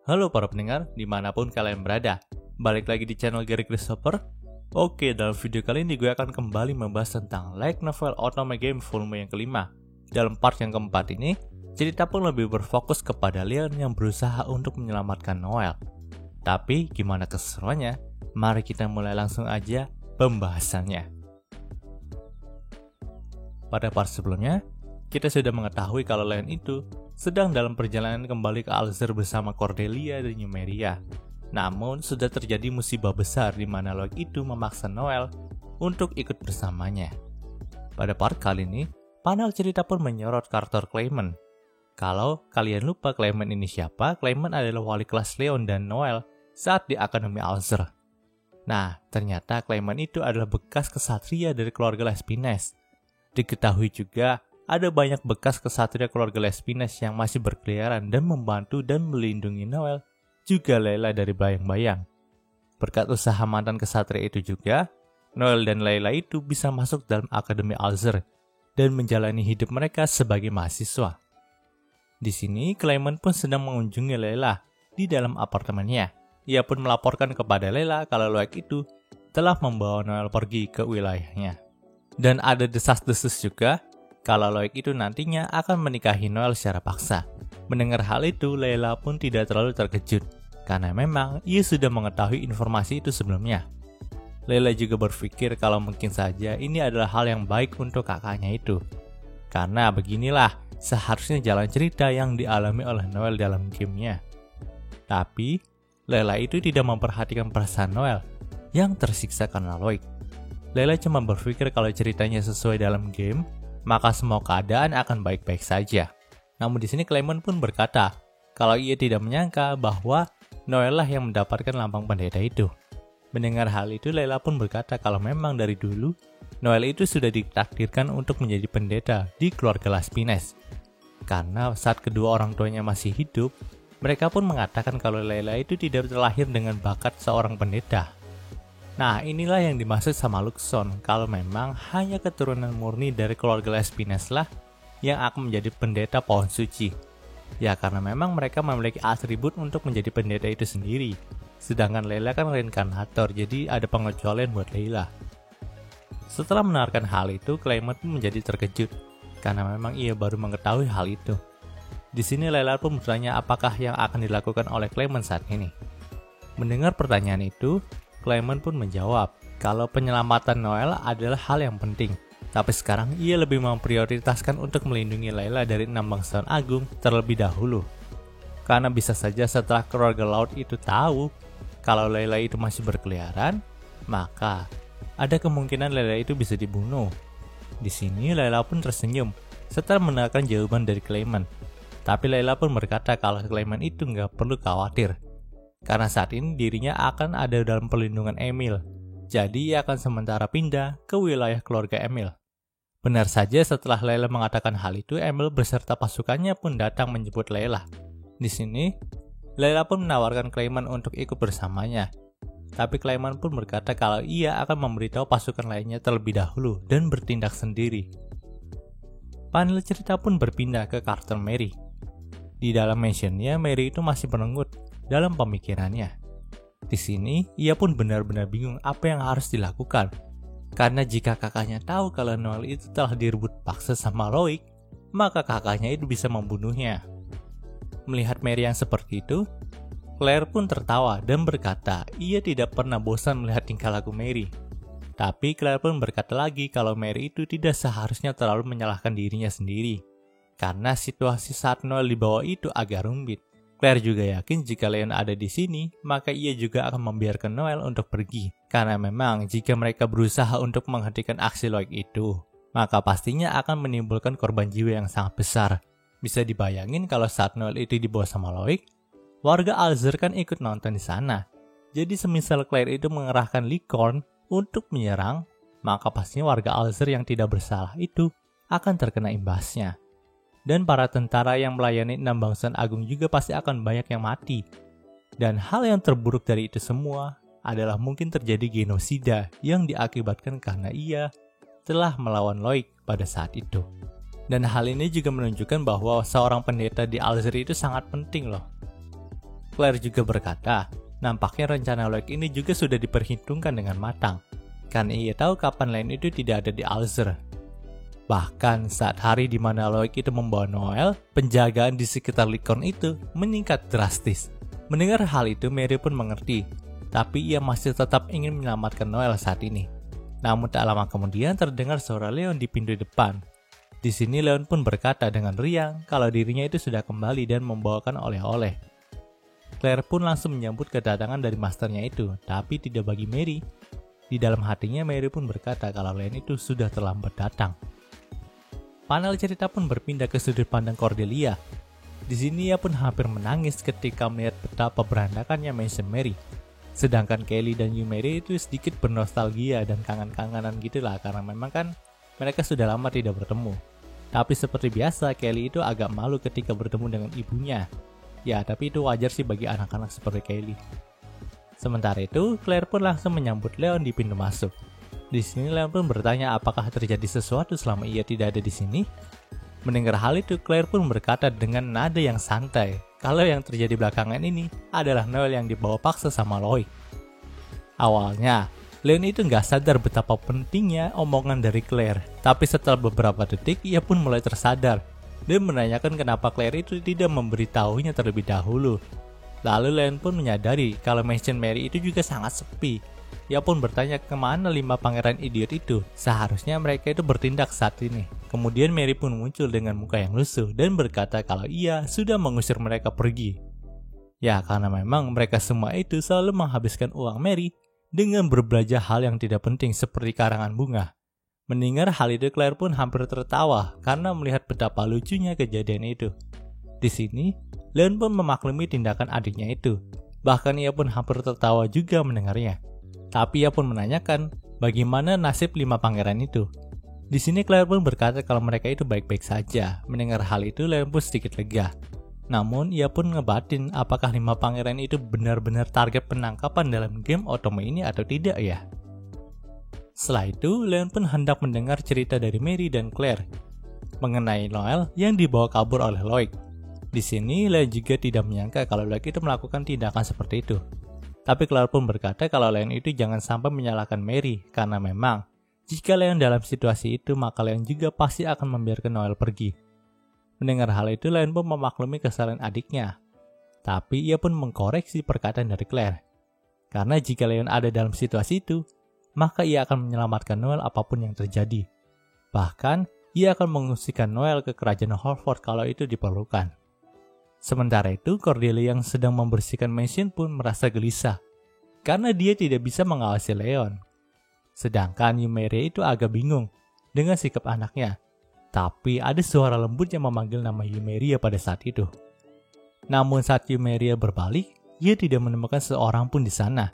Halo para pendengar, dimanapun kalian berada. Balik lagi di channel Gary Christopher. Oke, dalam video kali ini gue akan kembali membahas tentang light novel Otome Game volume yang kelima. Dalam part yang keempat ini, cerita pun lebih berfokus kepada Leon yang berusaha untuk menyelamatkan Noel. Tapi gimana keseruannya? Mari kita mulai langsung aja pembahasannya. Pada part sebelumnya, kita sudah mengetahui kalau Leon itu sedang dalam perjalanan kembali ke Alzur bersama Cordelia dan Numeria. Namun, sudah terjadi musibah besar di mana Loic itu memaksa Noel untuk ikut bersamanya. Pada part kali ini, panel cerita pun menyorot karakter Clement. Kalau kalian lupa Clement ini siapa, Clement adalah wali kelas Leon dan Noel saat di Akademi Alzur. Nah, ternyata Clement itu adalah bekas kesatria dari keluarga Lespines. Diketahui juga, ada banyak bekas kesatria keluarga Lespines yang masih berkeliaran dan membantu dan melindungi Noel, juga Layla dari bayang-bayang. Berkat usaha mantan kesatria itu juga, Noel dan Layla itu bisa masuk dalam Akademi Alzur dan menjalani hidup mereka sebagai mahasiswa. Di sini, Clement pun sedang mengunjungi Layla di dalam apartemennya. Ia pun melaporkan kepada Layla kalau Loic itu telah membawa Noel pergi ke wilayahnya. Dan ada desas-desus juga kalau Loic itu nantinya akan menikahi Noel secara paksa. Mendengar hal itu, Layla pun tidak terlalu terkejut, karena memang ia sudah mengetahui informasi itu sebelumnya. Layla juga berpikir kalau mungkin saja ini adalah hal yang baik untuk kakaknya itu. Karena beginilah seharusnya jalan cerita yang dialami oleh Noel dalam gamenya. Tapi, Layla itu tidak memperhatikan perasaan Noel yang tersiksa karena Loic. Layla cuma berpikir kalau ceritanya sesuai dalam game, maka semua keadaan akan baik-baik saja. Namun di sini Clement pun berkata, kalau ia tidak menyangka bahwa Noel lah yang mendapatkan lambang pendeta itu. Mendengar hal itu, Layla pun berkata kalau memang dari dulu, Noel itu sudah ditakdirkan untuk menjadi pendeta di keluarga Lespines. Karena saat kedua orang tuanya masih hidup, mereka pun mengatakan kalau Layla itu tidak terlahir dengan bakat seorang pendeta. Nah, inilah yang dimaksud sama Luxon, kalau memang hanya keturunan murni dari keluarga Lespines lah yang akan menjadi pendeta pohon suci. Ya, karena memang mereka memiliki atribut untuk menjadi pendeta itu sendiri. Sedangkan Layla kan reinkarnator, jadi ada pengecualian buat Layla. Setelah mendengarkan hal itu, Clement pun menjadi terkejut, karena memang ia baru mengetahui hal itu. Di sini Layla pun bertanya apakah yang akan dilakukan oleh Clement saat ini. Mendengar pertanyaan itu, Clement pun menjawab kalau penyelamatan Noel adalah hal yang penting. Tapi sekarang ia lebih memprioritaskan untuk melindungi Layla dari 6 bangsawan agung terlebih dahulu. Karena bisa saja setelah keluarga Laut itu tahu kalau Layla itu masih berkeliaran, maka ada kemungkinan Layla itu bisa dibunuh. Di sini Layla pun tersenyum setelah mendengarkan jawaban dari Clement. Tapi Layla pun berkata kalau Clement itu nggak perlu khawatir. Karena saat ini dirinya akan ada dalam perlindungan Emil. Jadi ia akan sementara pindah ke wilayah keluarga Emil. Benar saja setelah Layla mengatakan hal itu, Emil beserta pasukannya pun datang menjemput Layla. Di sini, Layla pun menawarkan Clement untuk ikut bersamanya. Tapi Clement pun berkata kalau ia akan memberitahu pasukan lainnya terlebih dahulu dan bertindak sendiri. Panel cerita pun berpindah ke karakter Mary. Di dalam mansionnya, Mary itu masih menenggut dalam pemikirannya. Di sini, ia pun benar-benar bingung apa yang harus dilakukan. Karena jika kakaknya tahu kalau Noel itu telah direbut paksa sama Loic, maka kakaknya itu bisa membunuhnya. Melihat Mary yang seperti itu, Claire pun tertawa dan berkata ia tidak pernah bosan melihat tingkah laku Mary. Tapi Claire pun berkata lagi kalau Mary itu tidak seharusnya terlalu menyalahkan dirinya sendiri. Karena situasi saat Noel dibawa itu agak rumit. Claire juga yakin jika Leon ada di sini, maka ia juga akan membiarkan Noel untuk pergi. Karena memang jika mereka berusaha untuk menghentikan aksi Loic itu, maka pastinya akan menimbulkan korban jiwa yang sangat besar. Bisa dibayangin kalau saat Noel itu dibawa sama Loic, warga Alzur kan ikut nonton di sana. Jadi semisal Claire itu mengerahkan Licorn untuk menyerang, maka pastinya warga Alzur yang tidak bersalah itu akan terkena imbasnya. Dan para tentara yang melayani 6 bangsawan agung juga pasti akan banyak yang mati. Dan hal yang terburuk dari itu semua adalah mungkin terjadi genosida yang diakibatkan karena ia telah melawan Loic pada saat itu. Dan hal ini juga menunjukkan bahwa seorang pendeta di Alzur itu sangat penting loh. Claire juga berkata, nampaknya rencana Loic ini juga sudah diperhitungkan dengan matang, karena ia tahu kapan Leon itu tidak ada di Alzur. Bahkan saat hari di mana Loic itu membawa Noel, penjagaan di sekitar Lycaon itu meningkat drastis. Mendengar hal itu, Mary pun mengerti, tapi ia masih tetap ingin menyelamatkan Noel saat ini. Namun tak lama kemudian terdengar suara Leon di pintu depan. Di sini Leon pun berkata dengan riang kalau dirinya itu sudah kembali dan membawakan oleh-oleh. Claire pun langsung menyambut kedatangan dari masternya itu, tapi tidak bagi Mary. Di dalam hatinya Mary pun berkata kalau Leon itu sudah terlambat datang. Panel cerita pun berpindah ke sudut pandang Cordelia. Di sini ia pun hampir menangis ketika melihat betapa berantakannya mansion Mary. Sedangkan Kelly dan Mary itu sedikit bernostalgia dan kangen-kangenan gitulah karena memang kan mereka sudah lama tidak bertemu. Tapi seperti biasa Kelly itu agak malu ketika bertemu dengan ibunya. Ya, tapi itu wajar sih bagi anak-anak seperti Kelly. Sementara itu, Claire pun langsung menyambut Leon di pintu masuk. Di sini Leon pun bertanya apakah terjadi sesuatu selama ia tidak ada di sini. Mendengar hal itu, Claire pun berkata dengan nada yang santai, kalau yang terjadi belakangan ini adalah Noel yang dibawa paksa sama Loic. Awalnya, Leon itu nggak sadar betapa pentingnya omongan dari Claire, tapi setelah beberapa detik ia pun mulai tersadar dan menanyakan kenapa Claire itu tidak memberitahunya terlebih dahulu. Lalu Leon pun menyadari kalau mansion Mary itu juga sangat sepi. Ia pun bertanya kemana 5 pangeran idiot itu, seharusnya mereka itu bertindak saat ini. Kemudian Mary pun muncul dengan muka yang lusuh dan berkata kalau ia sudah mengusir mereka pergi. Ya, karena memang mereka semua itu selalu menghabiskan uang Mary dengan berbelanja hal yang tidak penting seperti karangan bunga. Mendengar hal itu, Claire pun hampir tertawa karena melihat betapa lucunya kejadian itu. Di sini, Leon pun memaklumi tindakan adiknya itu. Bahkan ia pun hampir tertawa juga mendengarnya. Tapi ia pun menanyakan bagaimana nasib 5 pangeran itu. Di sini Claire pun berkata kalau mereka itu baik-baik saja. Mendengar hal itu, Leon pun sedikit lega. Namun, ia pun ngebatin apakah 5 pangeran itu benar-benar target penangkapan dalam game Otome ini atau tidak ya. Setelah itu, Leon pun hendak mendengar cerita dari Mary dan Claire mengenai Noel yang dibawa kabur oleh Loic. Di sini, Leon juga tidak menyangka kalau Loic itu melakukan tindakan seperti itu. Tapi Claire pun berkata kalau Leon itu jangan sampai menyalahkan Mary, karena memang jika Leon dalam situasi itu, maka Leon juga pasti akan membiarkan Noel pergi. Mendengar hal itu, Leon pun memaklumi kesalahan adiknya. Tapi ia pun mengkoreksi perkataan dari Claire. Karena jika Leon ada dalam situasi itu, maka ia akan menyelamatkan Noel apapun yang terjadi. Bahkan, ia akan mengungsikan Noel ke kerajaan Holford kalau itu diperlukan. Sementara itu, Cordelia yang sedang membersihkan mansion pun merasa gelisah. Karena dia tidak bisa mengawasi Leon. Sedangkan Yumeria itu agak bingung dengan sikap anaknya. Tapi ada suara lembut yang memanggil nama Yumeria pada saat itu. Namun saat Yumeria berbalik, ia tidak menemukan seorang pun di sana.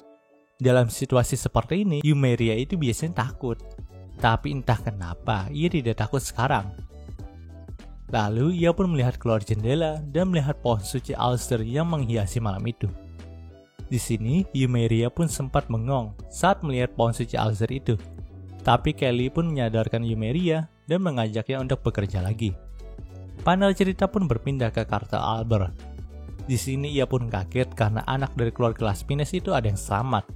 Dalam situasi seperti ini, Yumeria itu biasanya takut. Tapi entah kenapa, ia tidak takut sekarang. Lalu ia pun melihat keluar jendela dan melihat pohon suci Alzur yang menghiasi malam itu. Di sini, Yumeria pun sempat bengong saat melihat pohon suci Alzur itu. Tapi Kelly pun menyadarkan Yumeria dan mengajaknya untuk bekerja lagi. Panel cerita pun berpindah ke karakter Albert. Di sini ia pun kaget karena anak dari keluarga Laspines itu ada yang selamat.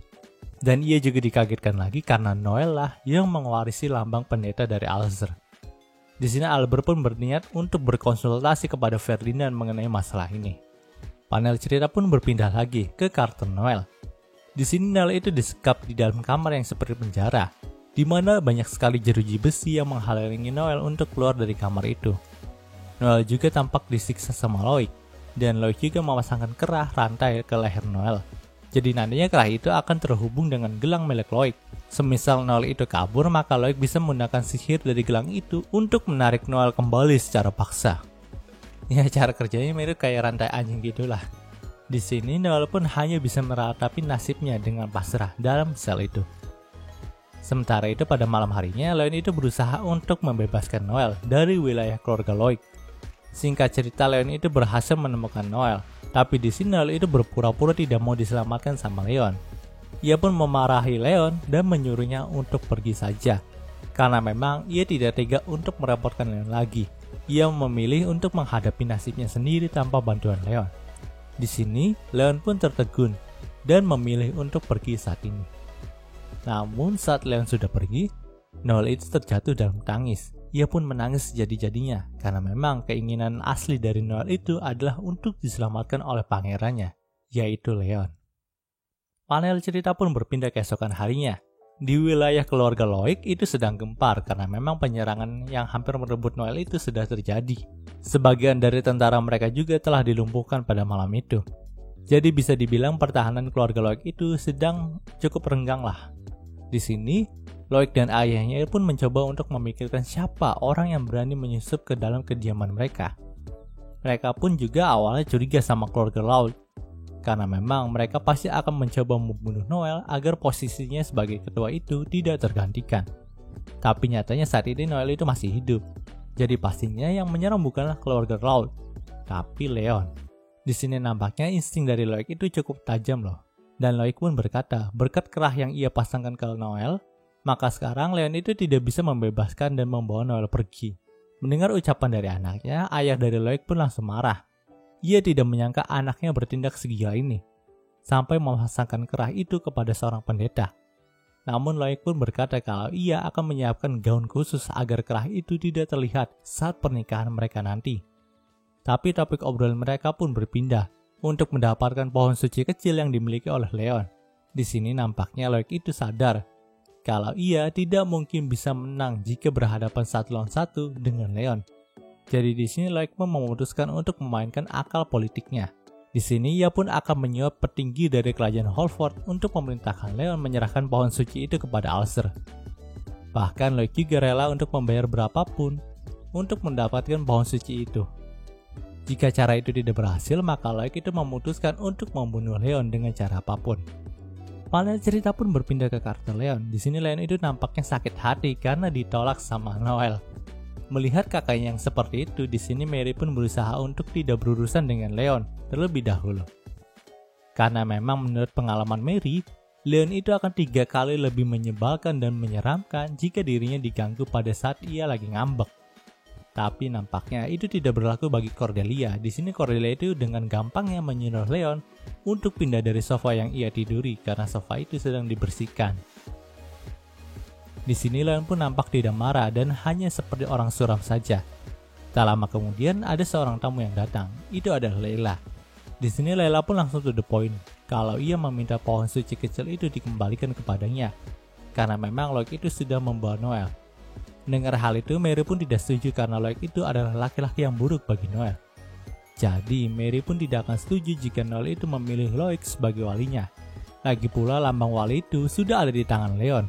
Dan ia juga dikagetkan lagi karena Noel lah yang mewarisi lambang pendeta dari Alzur. Di sini Albert pun berniat untuk berkonsultasi kepada Ferdinand mengenai masalah ini. Panel cerita pun berpindah lagi ke karakter Noel. Di sini Noel itu disekap di dalam kamar yang seperti penjara, di mana banyak sekali jeruji besi yang menghalangi Noel untuk keluar dari kamar itu. Noel juga tampak disiksa sama Loic, dan Loic juga memasangkan kerah rantai ke leher Noel. Jadi nantinya kerah itu akan terhubung dengan gelang milik Loic. Semisal Noel itu kabur, maka Loic bisa menggunakan sihir dari gelang itu untuk menarik Noel kembali secara paksa. Ya, cara kerjanya mirip kayak rantai anjing gitulah. Di sini Noel pun hanya bisa meratapi nasibnya dengan pasrah dalam sel itu. Sementara itu pada malam harinya, Leon itu berusaha untuk membebaskan Noel dari wilayah keluarga Loic. Singkat cerita, Leon itu berhasil menemukan Noel, tapi di sini Noel itu berpura-pura tidak mau diselamatkan sama Leon. Ia pun memarahi Leon dan menyuruhnya untuk pergi saja, karena memang ia tidak tega untuk merepotkan Leon lagi. Ia memilih untuk menghadapi nasibnya sendiri tanpa bantuan Leon. Di sini, Leon pun tertegun dan memilih untuk pergi saat ini. Namun saat Leon sudah pergi, Noel itu terjatuh dalam tangis. Ia pun menangis sejadi-jadinya karena memang keinginan asli dari Noel itu adalah untuk diselamatkan oleh pangerannya, yaitu Leon. Panel cerita pun berpindah keesokan harinya. Di wilayah keluarga Loic itu sedang gempar karena memang penyerangan yang hampir merebut Noel itu sudah terjadi. Sebagian dari tentara mereka juga telah dilumpuhkan pada malam itu. Jadi bisa dibilang pertahanan keluarga Loic itu sedang cukup renggang lah. Di sini, Loic dan ayahnya pun mencoba untuk memikirkan siapa orang yang berani menyusup ke dalam kediaman mereka. Mereka pun juga awalnya curiga sama keluarga Loic, karena memang mereka pasti akan mencoba membunuh Noel agar posisinya sebagai ketua itu tidak tergantikan. Tapi nyatanya saat ini Noel itu masih hidup. Jadi pastinya yang menyerang bukanlah keluarga Loic, tapi Leon. Di sini nampaknya insting dari Loic itu cukup tajam loh. Dan Loic pun berkata, berkat kerah yang ia pasangkan ke Noel, maka sekarang Leon itu tidak bisa membebaskan dan membawa Noel pergi. Mendengar ucapan dari anaknya, ayah dari Loic pun langsung marah. Ia tidak menyangka anaknya bertindak segila ini, sampai memasangkan kerah itu kepada seorang pendeta. Namun Loic pun berkata kalau ia akan menyiapkan gaun khusus agar kerah itu tidak terlihat saat pernikahan mereka nanti. Tapi topik obrolan mereka pun berpindah untuk mendapatkan pohon suci kecil yang dimiliki oleh Leon. Di sini nampaknya Loic itu sadar kalau ia tidak mungkin bisa menang jika berhadapan satu lawan satu dengan Leon. Jadi di sini Loic pun memutuskan untuk memainkan akal politiknya. Di sini ia pun akan menyuap petinggi dari kerajaan Holford untuk memerintahkan Leon menyerahkan pohon suci itu kepada Alcer. Bahkan Loic juga rela untuk membayar berapapun untuk mendapatkan pohon suci itu. Jika cara itu tidak berhasil, maka Loic itu memutuskan untuk membunuh Leon dengan cara apapun. Panel cerita pun berpindah ke karakter Leon. Di sini Leon itu nampaknya sakit hati karena ditolak sama Noel. Melihat kakaknya yang seperti itu, di sini Mary pun berusaha untuk tidak berurusan dengan Leon terlebih dahulu. Karena memang menurut pengalaman Mary, Leon itu akan 3 kali lebih menyebalkan dan menyeramkan jika dirinya diganggu pada saat ia lagi ngambek. Tapi nampaknya itu tidak berlaku bagi Cordelia. Di sini Cordelia itu dengan gampangnya menyuruh Leon untuk pindah dari sofa yang ia tiduri karena sofa itu sedang dibersihkan. Di sini Leon pun nampak tidak marah dan hanya seperti orang suram saja. Tak lama kemudian ada seorang tamu yang datang. Itu adalah Layla. Di sini Layla pun langsung to the point kalau ia meminta pohon suci kecil itu dikembalikan kepadanya karena memang Loic itu sudah membawa Noel. Mendengar hal itu, Mary pun tidak setuju karena Loic itu adalah laki-laki yang buruk bagi Noel. Jadi Mary pun tidak akan setuju jika Noel itu memilih Loic sebagai walinya. Lagi pula lambang wali itu sudah ada di tangan Leon.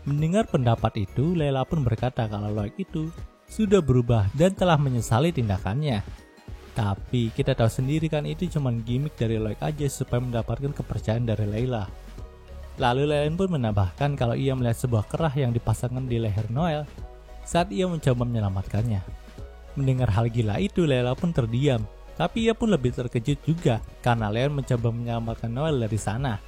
Mendengar pendapat itu, Layla pun berkata kalau Loic itu sudah berubah dan telah menyesali tindakannya. Tapi kita tahu sendiri kan itu cuma gimmick dari Loic aja supaya mendapatkan kepercayaan dari Layla. Lalu Leon pun menambahkan kalau ia melihat sebuah kerah yang dipasangkan di leher Noel saat ia mencoba menyelamatkannya. Mendengar hal gila itu, Layla pun terdiam. Tapi ia pun lebih terkejut juga karena Leon mencoba menyelamatkan Noel dari sana.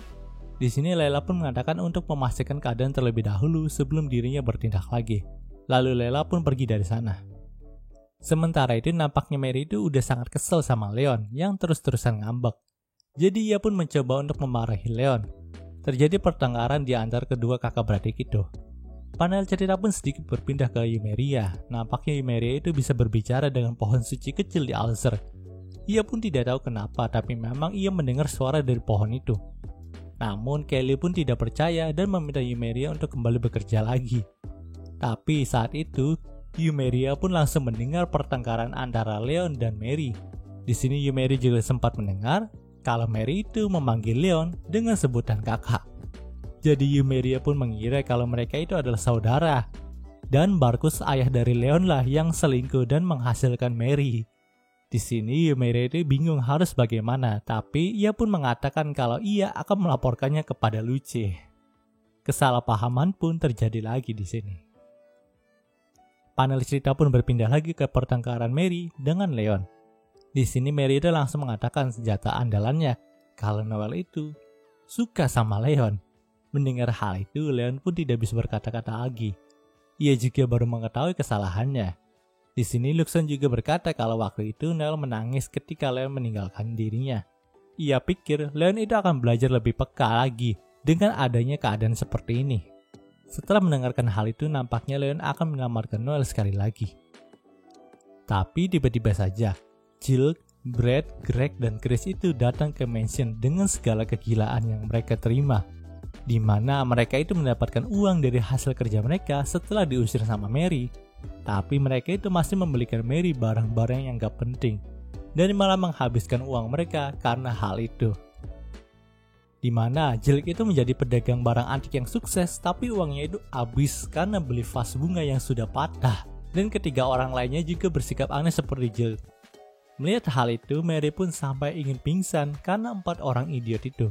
Di sini Layla pun mengatakan untuk memastikan keadaan terlebih dahulu sebelum dirinya bertindak lagi. Lalu Layla pun pergi dari sana. Sementara itu nampaknya Mary itu udah sangat kesel sama Leon yang terus-terusan ngambek. Jadi ia pun mencoba untuk memarahi Leon. Terjadi pertengkaran di antara kedua kakak beradik itu. Panel cerita pun sedikit berpindah ke Yumeria. Nampaknya Yumeria itu bisa berbicara dengan pohon suci kecil di Alcer. Ia pun tidak tahu kenapa, tapi memang ia mendengar suara dari pohon itu. Namun Kelly pun tidak percaya dan meminta Yumeria untuk kembali bekerja lagi. Tapi saat itu, Yumeria pun langsung mendengar pertengkaran antara Leon dan Mary. Di sini Yumeria juga sempat mendengar kalau Mary itu memanggil Leon dengan sebutan kakak. Jadi Yumeria pun mengira kalau mereka itu adalah saudara. Dan Barkus ayah dari Leon lah yang selingkuh dan menghasilkan Mary. Di sini Yumeria itu bingung harus bagaimana, tapi ia pun mengatakan kalau ia akan melaporkannya kepada Luce. Kesalahpahaman pun terjadi lagi di sini. Panel cerita pun berpindah lagi ke pertengkaran Mary dengan Leon. Di sini Mary itu langsung mengatakan senjata andalannya kalau Noel itu suka sama Leon. Mendengar hal itu, Leon pun tidak bisa berkata-kata lagi. Ia juga baru mengetahui kesalahannya. Di sini Luxon juga berkata kalau waktu itu Noel menangis ketika Leon meninggalkan dirinya. Ia pikir Leon itu akan belajar lebih peka lagi dengan adanya keadaan seperti ini. Setelah mendengarkan hal itu, nampaknya Leon akan menyelamatkan Noel sekali lagi. Tapi tiba-tiba saja, Jill, Brad, Greg, dan Chris itu datang ke mansion dengan segala kegilaan yang mereka terima, di mana mereka itu mendapatkan uang dari hasil kerja mereka setelah diusir sama Mary. Tapi mereka itu masih membelikan Mary barang-barang yang gak penting, dan malah menghabiskan uang mereka karena hal itu. Di mana Jill itu menjadi pedagang barang antik yang sukses, tapi uangnya itu habis karena beli vas bunga yang sudah patah. Dan ketiga orang lainnya juga bersikap aneh seperti Jill. Melihat hal itu, Mary pun sampai ingin pingsan karena 4 orang idiot itu.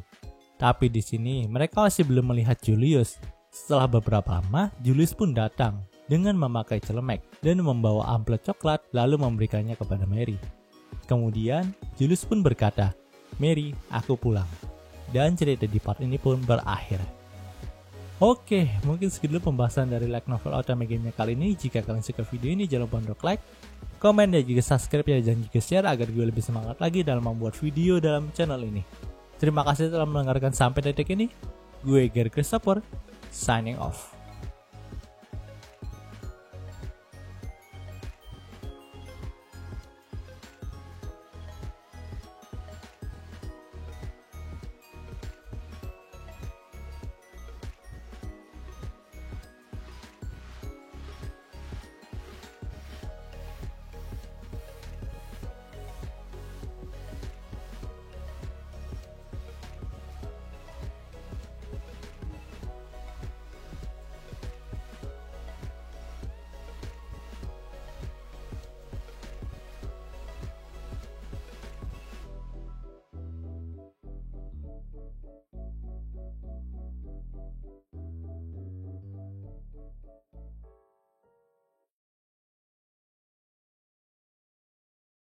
Tapi di sini mereka masih belum melihat Julius. Setelah beberapa lama, Julius pun datang dengan memakai celemek dan membawa amplop coklat lalu memberikannya kepada Mary. Kemudian, Julius pun berkata, "Mary, aku pulang." Dan cerita di part ini pun berakhir. Oke, mungkin segitu pembahasan dari light novel Otome Game-nya kali ini. Jika kalian suka video ini, jangan lupa untuk like, komen, dan juga subscribe ya, dan juga share agar gue lebih semangat lagi dalam membuat video dalam channel ini. Terima kasih telah mendengarkan sampai detik ini. Gue Gary Christopher, signing off.